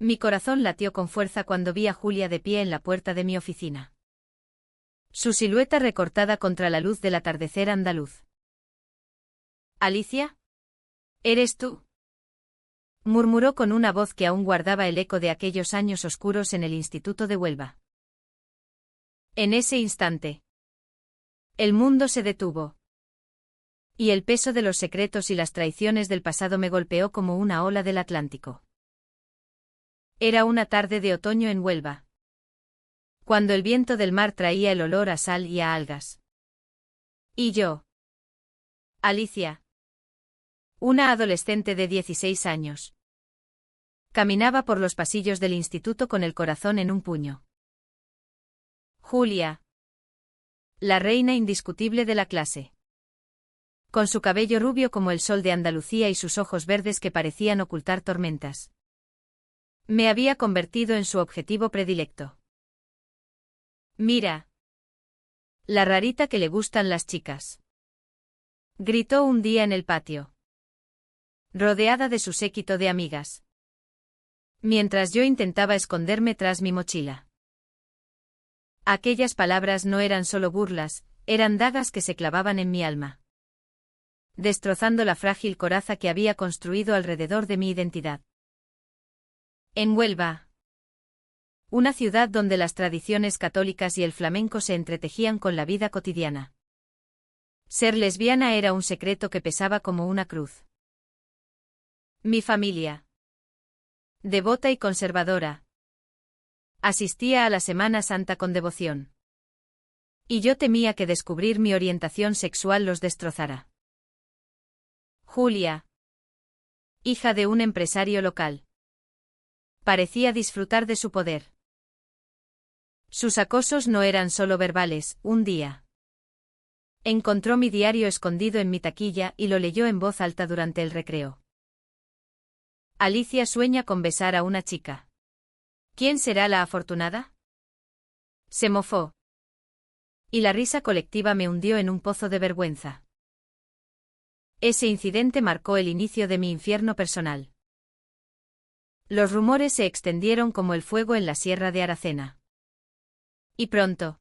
Mi corazón latió con fuerza cuando vi a Julia de pie en la puerta de mi oficina. Su silueta recortada contra la luz del atardecer andaluz. «Alicia, ¿eres tú?», murmuró con una voz que aún guardaba el eco de aquellos años oscuros en el Instituto de Huelva. En ese instante, el mundo se detuvo. Y el peso de los secretos y las traiciones del pasado me golpeó como una ola del Atlántico. Era una tarde de otoño en Huelva, cuando el viento del mar traía el olor a sal y a algas. Y yo, Alicia, una adolescente de 16 años, caminaba por los pasillos del instituto con el corazón en un puño. Julia, la reina indiscutible de la clase, con su cabello rubio como el sol de Andalucía y sus ojos verdes que parecían ocultar tormentas. Me había convertido en su objetivo predilecto. «Mira, la rarita que le gustan las chicas», gritó un día en el patio, rodeada de su séquito de amigas, mientras yo intentaba esconderme tras mi mochila. Aquellas palabras no eran solo burlas, eran dagas que se clavaban en mi alma, destrozando la frágil coraza que había construido alrededor de mi identidad. En Huelva, una ciudad donde las tradiciones católicas y el flamenco se entretejían con la vida cotidiana, ser lesbiana era un secreto que pesaba como una cruz. Mi familia, devota y conservadora, asistía a la Semana Santa con devoción. Y yo temía que descubrir mi orientación sexual los destrozara. Julia, hija de un empresario local, parecía disfrutar de su poder. Sus acosos no eran solo verbales. Un día encontró mi diario escondido en mi taquilla y lo leyó en voz alta durante el recreo. Alicia sueña con besar a una chica. ¿Quién será la afortunada? Se mofó. Y la risa colectiva me hundió en un pozo de vergüenza. Ese incidente marcó el inicio de mi infierno personal. Los rumores se extendieron como el fuego en la sierra de Aracena. Y pronto,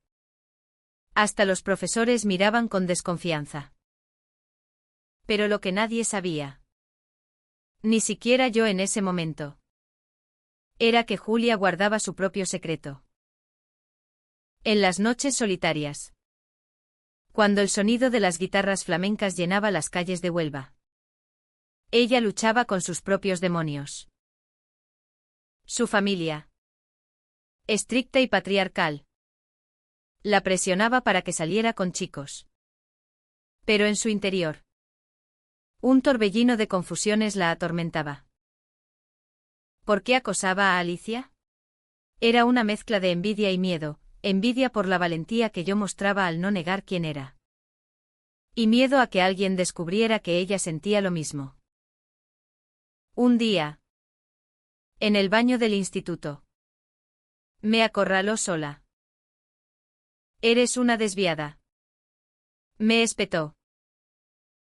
hasta los profesores miraban con desconfianza. Pero lo que nadie sabía, ni siquiera yo en ese momento, era que Julia guardaba su propio secreto. En las noches solitarias, cuando el sonido de las guitarras flamencas llenaba las calles de Huelva, ella luchaba con sus propios demonios. Su familia, estricta y patriarcal, la presionaba para que saliera con chicos. Pero en su interior, un torbellino de confusiones la atormentaba. ¿Por qué acosaba a Alicia? Era una mezcla de envidia y miedo, envidia por la valentía que yo mostraba al no negar quién era. Y miedo a que alguien descubriera que ella sentía lo mismo. Un día, en el baño del instituto, me acorraló sola. «Eres una desviada», me espetó.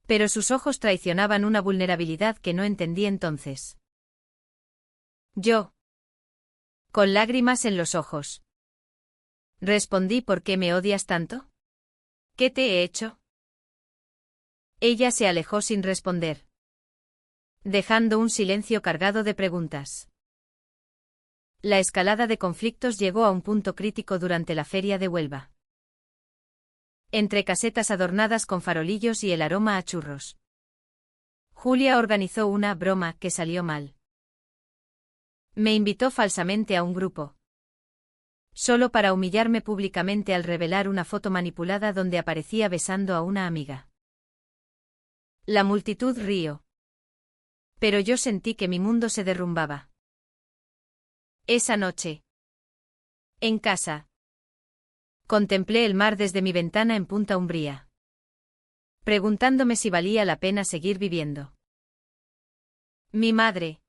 Pero sus ojos traicionaban una vulnerabilidad que no entendí entonces. Yo, con lágrimas en los ojos, respondí: «¿Por qué me odias tanto? ¿Qué te he hecho?». Ella se alejó sin responder, dejando un silencio cargado de preguntas. La escalada de conflictos llegó a un punto crítico durante la feria de Huelva. Entre casetas adornadas con farolillos y el aroma a churros, Julia organizó una broma que salió mal. Me invitó falsamente a un grupo, solo para humillarme públicamente al revelar una foto manipulada donde aparecía besando a una amiga. La multitud rió, pero yo sentí que mi mundo se derrumbaba. Esa noche, en casa, contemplé el mar desde mi ventana en Punta Umbría, preguntándome si valía la pena seguir viviendo. Mi madre,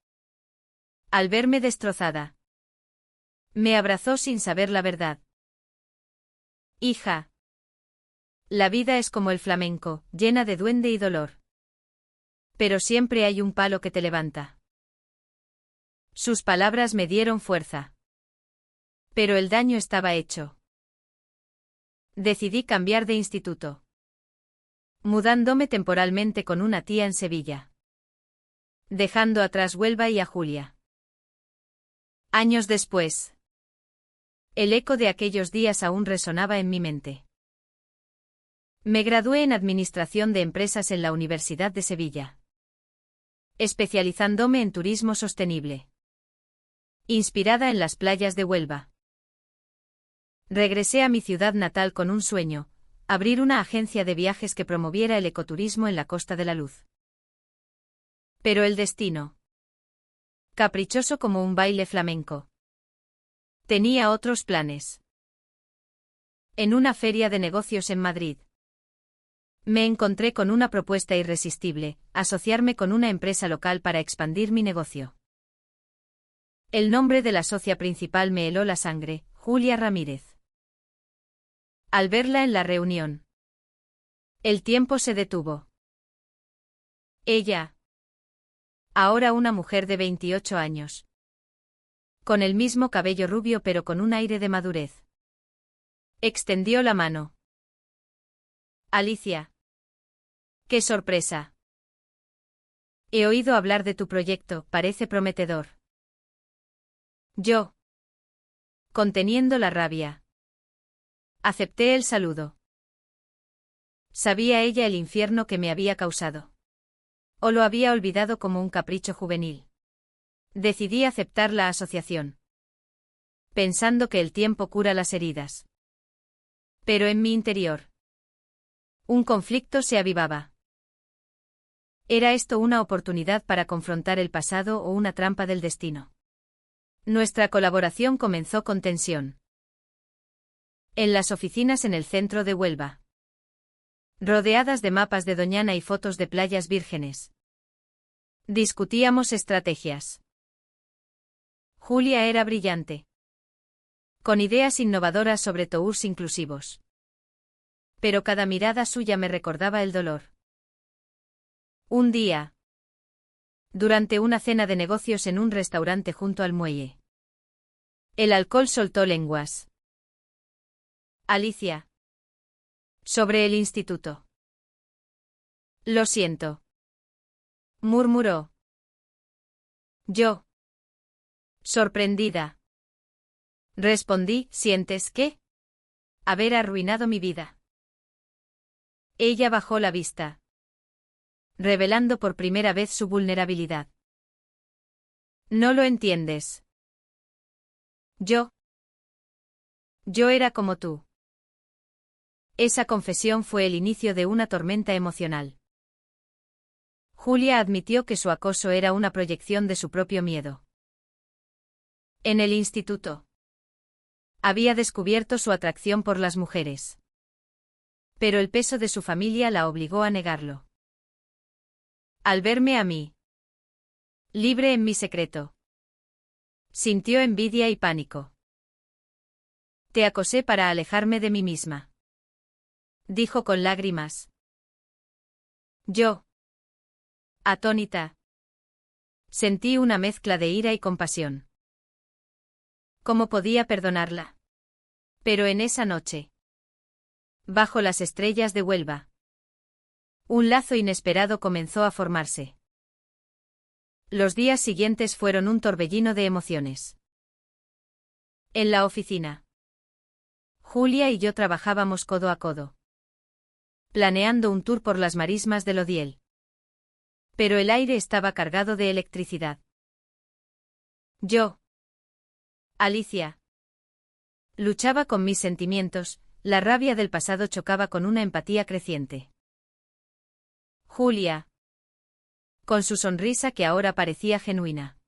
al verme destrozada, me abrazó sin saber la verdad. «Hija, la vida es como el flamenco, llena de duende y dolor. Pero siempre hay un palo que te levanta». Sus palabras me dieron fuerza. Pero el daño estaba hecho. Decidí cambiar de instituto, mudándome temporalmente con una tía en Sevilla, dejando atrás Huelva y a Julia. Años después, el eco de aquellos días aún resonaba en mi mente. Me gradué en Administración de Empresas en la Universidad de Sevilla, especializándome en turismo sostenible, inspirada en las playas de Huelva. Regresé a mi ciudad natal con un sueño: abrir una agencia de viajes que promoviera el ecoturismo en la Costa de la Luz. Pero el destino, caprichoso como un baile flamenco, tenía otros planes. En una feria de negocios en Madrid, me encontré con una propuesta irresistible: asociarme con una empresa local para expandir mi negocio. El nombre de la socia principal me heló la sangre: Julia Ramírez. Al verla en la reunión, el tiempo se detuvo. Ella, ahora una mujer de 28 años, con el mismo cabello rubio pero con un aire de madurez, extendió la mano. Alicia. ¡Qué sorpresa! He oído hablar de tu proyecto, parece prometedor. Yo, conteniendo la rabia, acepté el saludo. ¿Sabía ella el infierno que me había causado? ¿O lo había olvidado como un capricho juvenil? Decidí aceptar la asociación, pensando que el tiempo cura las heridas. Pero en mi interior, un conflicto se avivaba. ¿Era esto una oportunidad para confrontar el pasado o una trampa del destino? Nuestra colaboración comenzó con tensión. En las oficinas en el centro de Huelva, rodeadas de mapas de Doñana y fotos de playas vírgenes, discutíamos estrategias. Julia era brillante, con ideas innovadoras sobre tours inclusivos. Pero cada mirada suya me recordaba el dolor. Un día, durante una cena de negocios en un restaurante junto al muelle, el alcohol soltó lenguas. Alicia. Sobre el instituto. Lo siento, murmuró. Yo, sorprendida, respondí: ¿sientes qué? Haber arruinado mi vida. Ella bajó la vista, revelando por primera vez su vulnerabilidad. No lo entiendes. Yo era como tú. Esa confesión fue el inicio de una tormenta emocional. Julia admitió que su acoso era una proyección de su propio miedo. En el instituto, había descubierto su atracción por las mujeres. Pero el peso de su familia la obligó a negarlo. Al verme a mí, libre en mi secreto, sintió envidia y pánico. Te acosé para alejarme de mí misma, dijo con lágrimas. Yo, atónita, sentí una mezcla de ira y compasión. ¿Cómo podía perdonarla? Pero en esa noche, bajo las estrellas de Huelva, un lazo inesperado comenzó a formarse. Los días siguientes fueron un torbellino de emociones. En la oficina, Julia y yo trabajábamos codo a codo, planeando un tour por las marismas del Odiel. Pero el aire estaba cargado de electricidad. Yo, Alicia, luchaba con mis sentimientos, la rabia del pasado chocaba con una empatía creciente. Julia, con su sonrisa que ahora parecía genuina,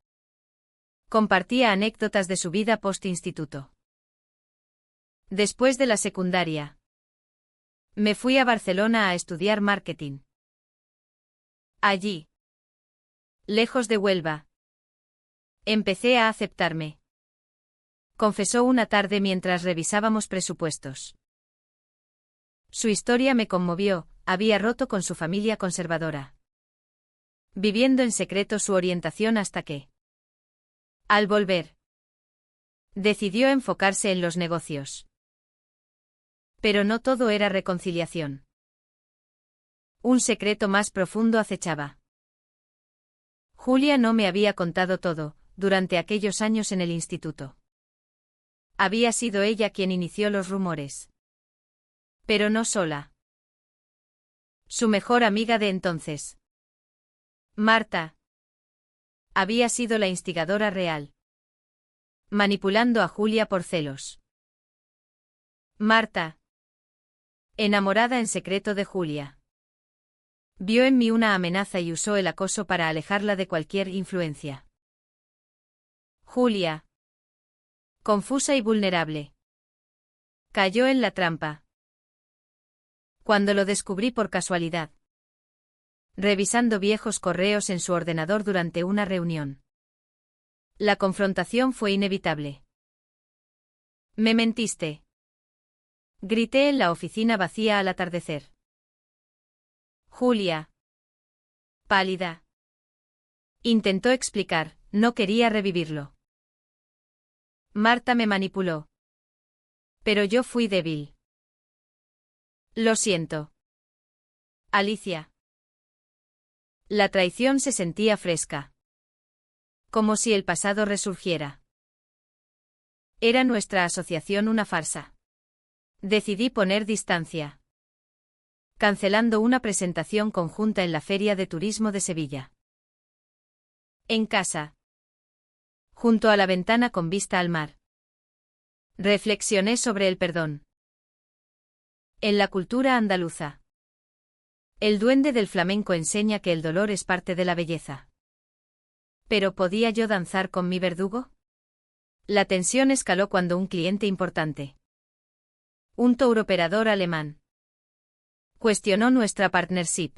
compartía anécdotas de su vida post-instituto. Después de la secundaria, me fui a Barcelona a estudiar marketing. Allí, lejos de Huelva, empecé a aceptarme, confesó una tarde mientras revisábamos presupuestos. Su historia me conmovió: había roto con su familia conservadora, viviendo en secreto su orientación hasta que, Al volver, decidió enfocarse en los negocios. Pero no todo era reconciliación. Un secreto más profundo acechaba. Julia no me había contado todo, durante aquellos años en el instituto. Había sido ella quien inició los rumores. Pero no sola. Su mejor amiga de entonces, Marta, había sido la instigadora real, manipulando a Julia por celos. Marta, enamorada en secreto de Julia, vio en mí una amenaza y usó el acoso para alejarla de cualquier influencia. Julia, confusa y vulnerable, cayó en la trampa. Cuando lo descubrí por casualidad, revisando viejos correos en su ordenador durante una reunión, la confrontación fue inevitable. Me mentiste. Grité en la oficina vacía al atardecer. Julia, pálida, intentó explicar, no quería revivirlo. Marta me manipuló. Pero yo fui débil. Lo siento. Alicia. La traición se sentía fresca. Como si el pasado resurgiera. ¿Era nuestra asociación una farsa? Decidí poner distancia, cancelando una presentación conjunta en la Feria de Turismo de Sevilla. En casa, junto a la ventana con vista al mar, reflexioné sobre el perdón. En la cultura andaluza, el duende del flamenco enseña que el dolor es parte de la belleza. ¿Pero podía yo danzar con mi verdugo? La tensión escaló cuando un cliente importante, un touroperador alemán, cuestionó nuestra partnership.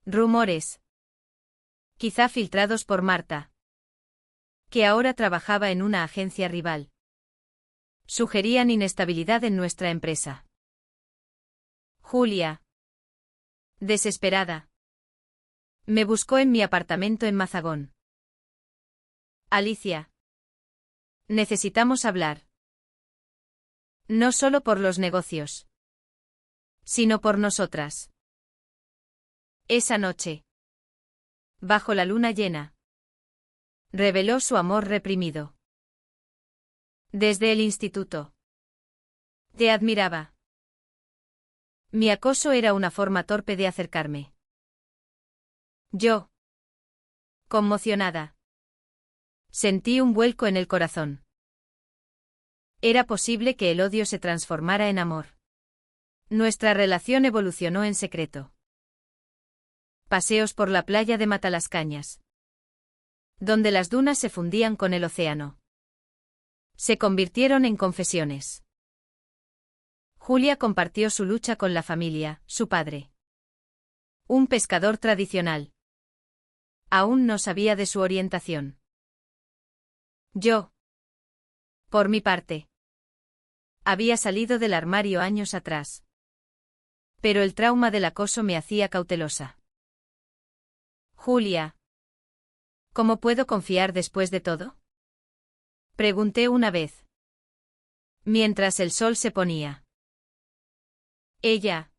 Rumores, quizá filtrados por Marta, que ahora trabajaba en una agencia rival, sugerían inestabilidad en nuestra empresa. Julia, desesperada, me buscó en mi apartamento en Mazagón. Alicia, necesitamos hablar. No solo por los negocios, sino por nosotras. Esa noche, bajo la luna llena, reveló su amor reprimido. Desde el instituto, te admiraba. Mi acoso era una forma torpe de acercarme. Yo, conmocionada, sentí un vuelco en el corazón. Era posible que el odio se transformara en amor. Nuestra relación evolucionó en secreto. Paseos por la playa de Matalascañas, donde las dunas se fundían con el océano, se convirtieron en confesiones. Julia compartió su lucha con la familia, su padre, un pescador tradicional. Aún no sabía de su orientación. Yo, por mi parte, había salido del armario años atrás. Pero el trauma del acoso me hacía cautelosa. Julia, ¿cómo puedo confiar después de todo? Pregunté una vez, mientras el sol se ponía. Ella,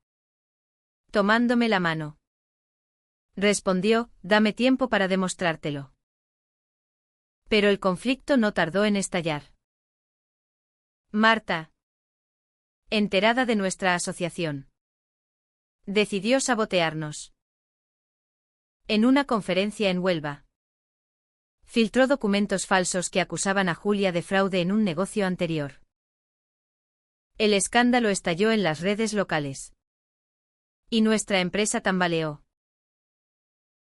tomándome la mano, respondió, dame tiempo para demostrártelo. Pero el conflicto no tardó en estallar. Marta, enterada de nuestra asociación, decidió sabotearnos. En una conferencia en Huelva, filtró documentos falsos que acusaban a Julia de fraude en un negocio anterior. El escándalo estalló en las redes locales. Y nuestra empresa tambaleó.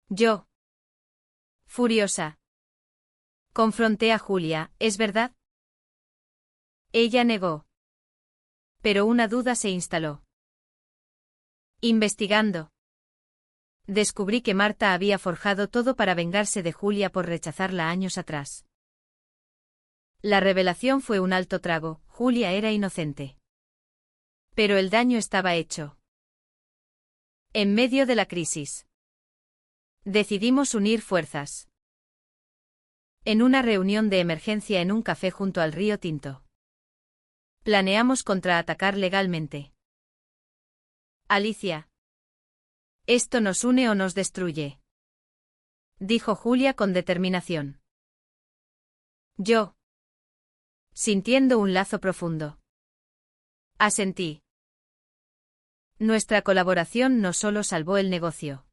Yo, furiosa, confronté a Julia, ¿es verdad? Ella negó. Pero una duda se instaló. Investigando, descubrí que Marta había forjado todo para vengarse de Julia por rechazarla años atrás. La revelación fue un alto trago, Julia era inocente. Pero el daño estaba hecho. En medio de la crisis, decidimos unir fuerzas. En una reunión de emergencia en un café junto al río Tinto. Planeamos contraatacar legalmente. Alicia. ¿Esto nos une o nos destruye?, dijo Julia con determinación. Yo. Sintiendo un lazo profundo. Asentí. Nuestra colaboración no solo salvó el negocio,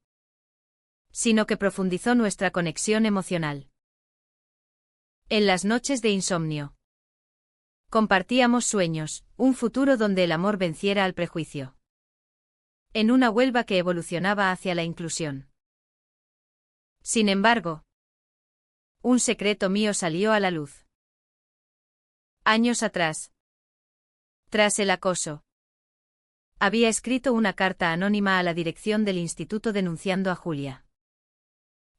sino que profundizó nuestra conexión emocional. En las noches de insomnio. Compartíamos sueños, un futuro donde el amor venciera al prejuicio. En una Huelva que evolucionaba hacia la inclusión. Sin embargo, un secreto mío salió a la luz. Años atrás. Tras el acoso. Había escrito una carta anónima a la dirección del instituto denunciando a Julia.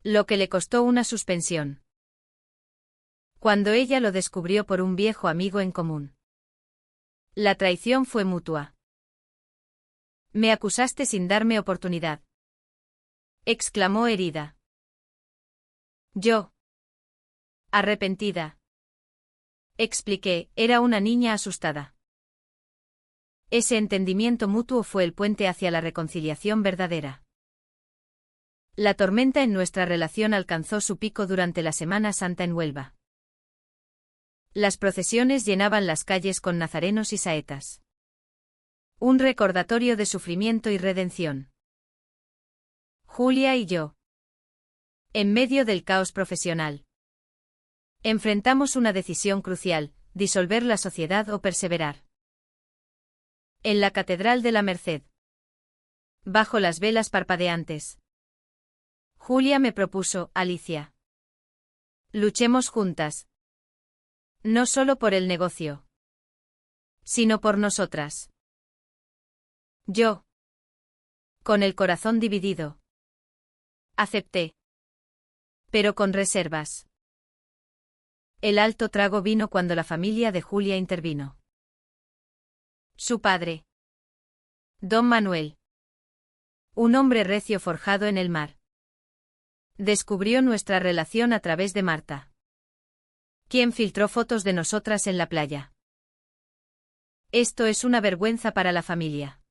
Lo que le costó una suspensión. Cuando ella lo descubrió por un viejo amigo en común. La traición fue mutua. Me acusaste sin darme oportunidad, exclamó herida. Yo. Arrepentida. Expliqué, era una niña asustada. Ese entendimiento mutuo fue el puente hacia la reconciliación verdadera. La tormenta en nuestra relación alcanzó su pico durante la Semana Santa en Huelva. Las procesiones llenaban las calles con nazarenos y saetas. Un recordatorio de sufrimiento y redención. Julia y yo. En medio del caos profesional. Enfrentamos una decisión crucial, disolver la sociedad o perseverar. En la Catedral de la Merced. Bajo las velas parpadeantes. Julia me propuso, Alicia. Luchemos juntas. No solo por el negocio, sino por nosotras. Yo. Con el corazón dividido. Acepté. Pero con reservas. El alto trago vino cuando la familia de Julia intervino. Su padre. Don Manuel. Un hombre recio forjado en el mar. Descubrió nuestra relación a través de Marta, quien filtró fotos de nosotras en la playa. Esto es una vergüenza para la familia.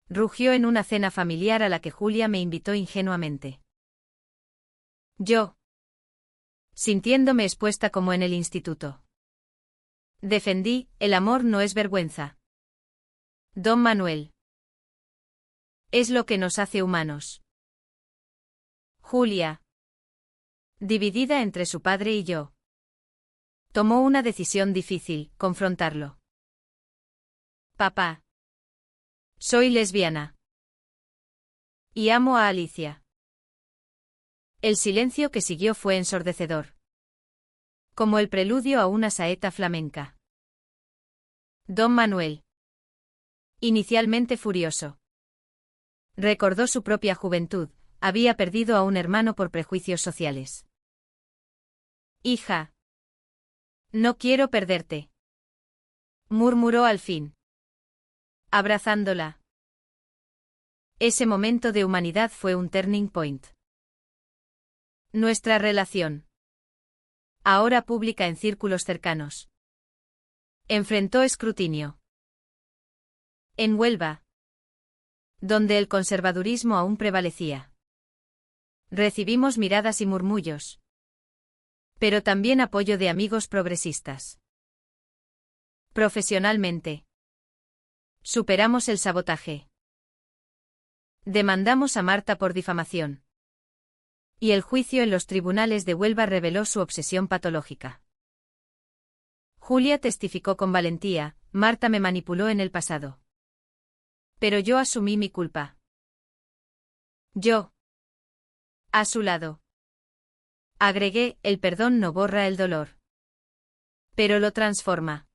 Rugió en una cena familiar a la que Julia me invitó ingenuamente. Yo. Sintiéndome expuesta como en el instituto. Defendí, el amor no es vergüenza. Don Manuel. Es lo que nos hace humanos. Julia. Dividida entre su padre y yo. Tomó una decisión difícil, confrontarlo. Papá. Soy lesbiana. Y amo a Alicia. El silencio que siguió fue ensordecedor. Como el preludio a una saeta flamenca. Don Manuel. Inicialmente furioso. Recordó su propia juventud, había perdido a un hermano por prejuicios sociales. Hija. No quiero perderte, murmuró al fin, abrazándola. Ese momento de humanidad fue un turning point. Nuestra relación, ahora pública en círculos cercanos, enfrentó escrutinio. En Huelva, donde el conservadurismo aún prevalecía, recibimos miradas y murmullos, pero también apoyo de amigos progresistas. Profesionalmente, superamos el sabotaje. Demandamos a Marta por difamación. Y el juicio en los tribunales de Huelva reveló su obsesión patológica. Julia testificó con valentía, Marta me manipuló en el pasado. Pero yo asumí mi culpa. Yo. A su lado. Agregué, el perdón no borra el dolor, pero lo transforma.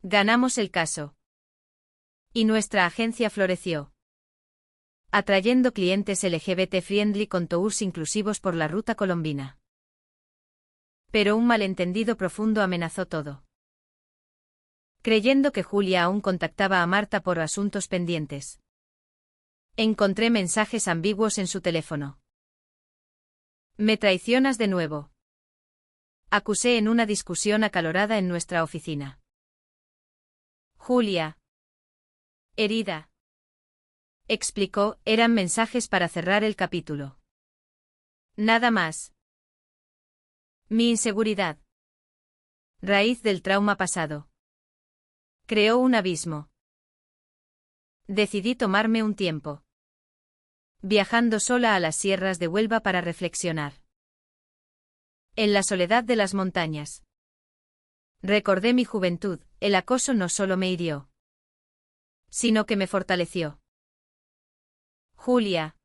Ganamos el caso. Y nuestra agencia floreció, atrayendo clientes LGBT-friendly con tours inclusivos por la ruta colombina. Pero un malentendido profundo amenazó todo. Creyendo que Julia aún contactaba a Marta por asuntos pendientes, encontré mensajes ambiguos en su teléfono. Me traicionas de nuevo. acusé en una discusión acalorada en nuestra oficina. Julia. Herida. Explicó, eran mensajes para cerrar el capítulo. Nada más. Mi inseguridad. Raíz del trauma pasado. Creó un abismo. Decidí tomarme un tiempo. Viajando sola a las sierras de Huelva para reflexionar. En la soledad de las montañas. Recordé mi juventud, el acoso no solo me hirió, sino que me fortaleció. Julia.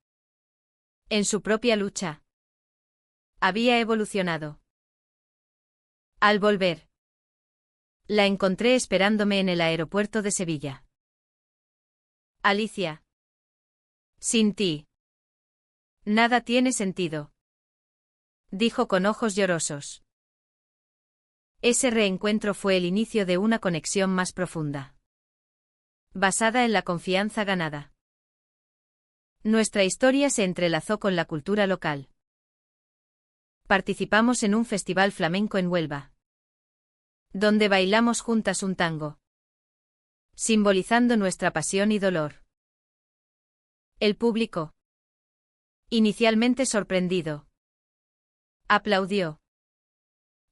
En su propia lucha. Había evolucionado. Al volver. La encontré esperándome en el aeropuerto de Sevilla. Alicia. Sin ti. Nada tiene sentido. Dijo con ojos llorosos. Ese reencuentro fue el inicio de una conexión más profunda. Basada en la confianza ganada. Nuestra historia se entrelazó con la cultura local. Participamos en un festival flamenco en Huelva, donde bailamos juntas un tango, simbolizando nuestra pasión y dolor. El público, inicialmente sorprendido, aplaudió,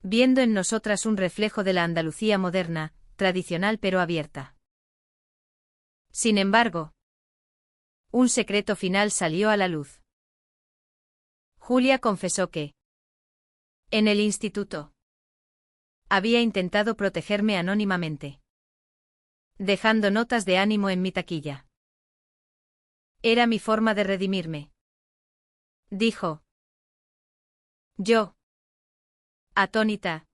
viendo en nosotras un reflejo de la Andalucía moderna, tradicional pero abierta. Sin embargo, un secreto final salió a la luz. Julia confesó que, en el instituto, había intentado protegerme anónimamente, dejando notas de ánimo en mi taquilla. Era mi forma de redimirme. Dijo. Yo, atónita,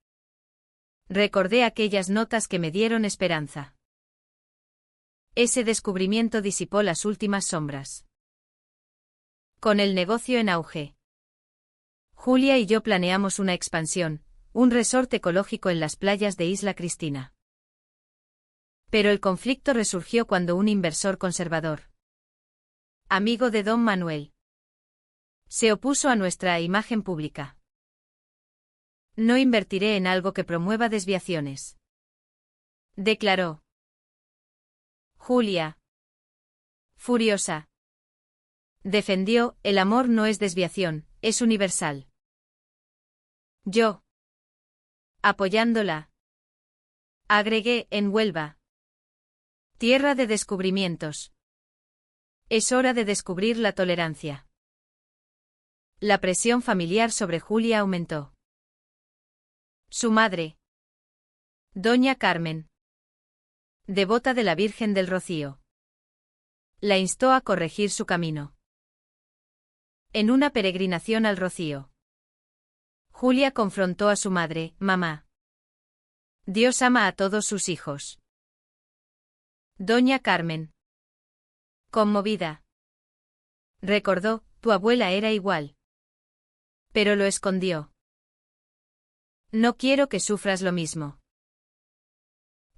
recordé aquellas notas que me dieron esperanza. Ese descubrimiento disipó las últimas sombras. Con el negocio en auge, Julia y yo planeamos una expansión, un resort ecológico en las playas de Isla Cristina. Pero el conflicto resurgió cuando un inversor conservador, amigo de don Manuel, se opuso a nuestra imagen pública. No invertiré en algo que promueva desviaciones, declaró. Julia, furiosa, defendió, el amor no es desviación, es universal. Yo, apoyándola, agregué, en Huelva, tierra de descubrimientos. Es hora de descubrir la tolerancia. La presión familiar sobre Julia aumentó. Su madre, doña Carmen, devota de la Virgen del Rocío, la instó a corregir su camino. En una peregrinación al Rocío, Julia confrontó a su madre, mamá. Dios ama a todos sus hijos. Doña Carmen, conmovida, recordó, tu abuela era igual. Pero lo escondió. No quiero que sufras lo mismo.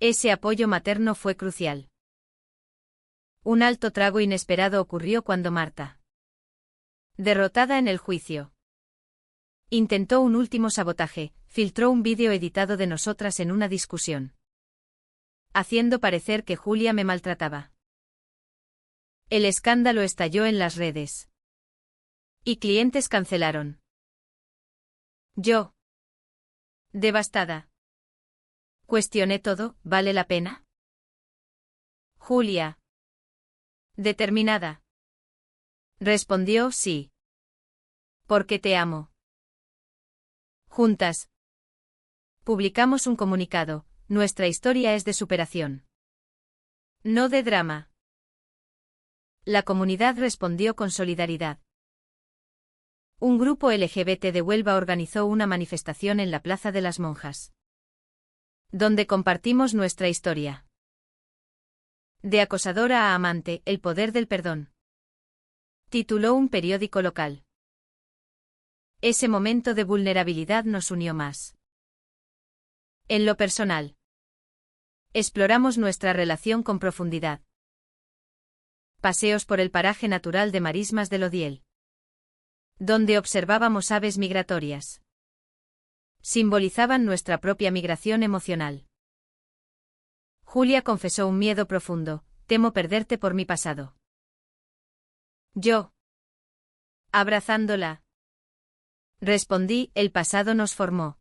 Ese apoyo materno fue crucial. Un alto trago inesperado ocurrió cuando Marta, derrotada en el juicio, intentó un último sabotaje, filtró un vídeo editado de nosotras en una discusión, haciendo parecer que Julia me maltrataba. El escándalo estalló en las redes. Y clientes cancelaron. Yo, devastada, cuestioné todo, ¿vale la pena? Julia, determinada, respondió, sí. Porque te amo. Juntas, publicamos un comunicado, nuestra historia es de superación, no de drama. La comunidad respondió con solidaridad. Un grupo LGBT de Huelva organizó una manifestación en la Plaza de las Monjas, donde compartimos nuestra historia. De acosadora a amante, el poder del perdón, tituló un periódico local. Ese momento de vulnerabilidad nos unió más. En lo personal, exploramos nuestra relación con profundidad. Paseos por el paraje natural de Marismas del Odiel, donde observábamos aves migratorias. Simbolizaban nuestra propia migración emocional. Julia confesó un miedo profundo: temo perderte por mi pasado. Yo. Abrazándola. Respondí: el pasado nos formó.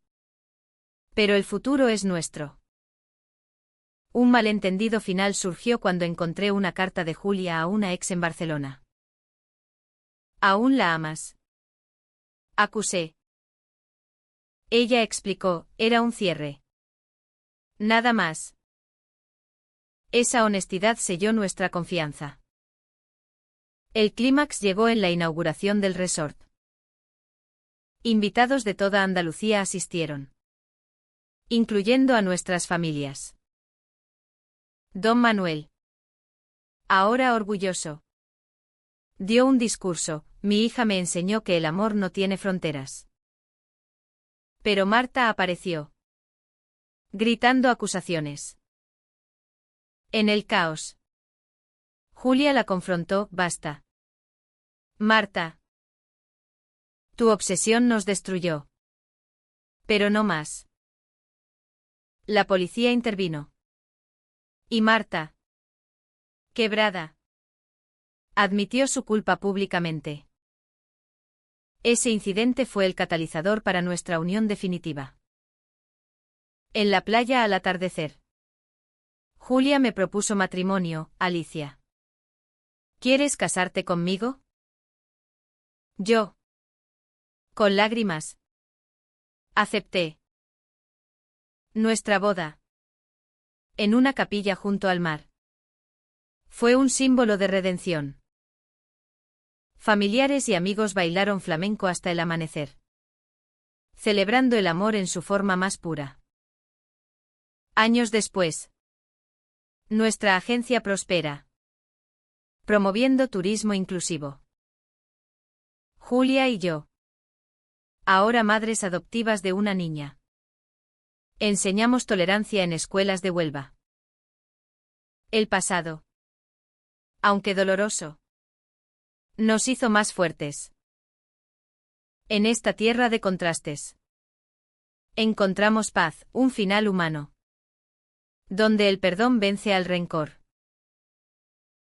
Pero el futuro es nuestro. Un malentendido final surgió cuando encontré una carta de Julia a una ex en Barcelona. ¿Aún la amas?, acusé. Ella explicó: era un cierre. Nada más. Esa honestidad selló nuestra confianza. El clímax llegó en la inauguración del resort. Invitados de toda Andalucía asistieron, incluyendo a nuestras familias. Don Manuel, ahora orgulloso, dio un discurso: mi hija me enseñó que el amor no tiene fronteras. Pero Marta apareció, gritando acusaciones. En el caos, Julia la confrontó: basta. Marta, tu obsesión nos destruyó. Pero no más. La policía intervino. Y Marta, quebrada, admitió su culpa públicamente. Ese incidente fue el catalizador para nuestra unión definitiva. En la playa al atardecer, Julia me propuso matrimonio: Alicia, ¿quieres casarte conmigo? Yo, con lágrimas, acepté. Nuestra boda, en una capilla junto al mar, fue un símbolo de redención. Familiares y amigos bailaron flamenco hasta el amanecer, celebrando el amor en su forma más pura. Años después, nuestra agencia prospera, promoviendo turismo inclusivo. Julia y yo, ahora madres adoptivas de una niña, enseñamos tolerancia en escuelas de Huelva. El pasado, aunque doloroso, nos hizo más fuertes. En esta tierra de contrastes, encontramos paz, un final humano, donde el perdón vence al rencor.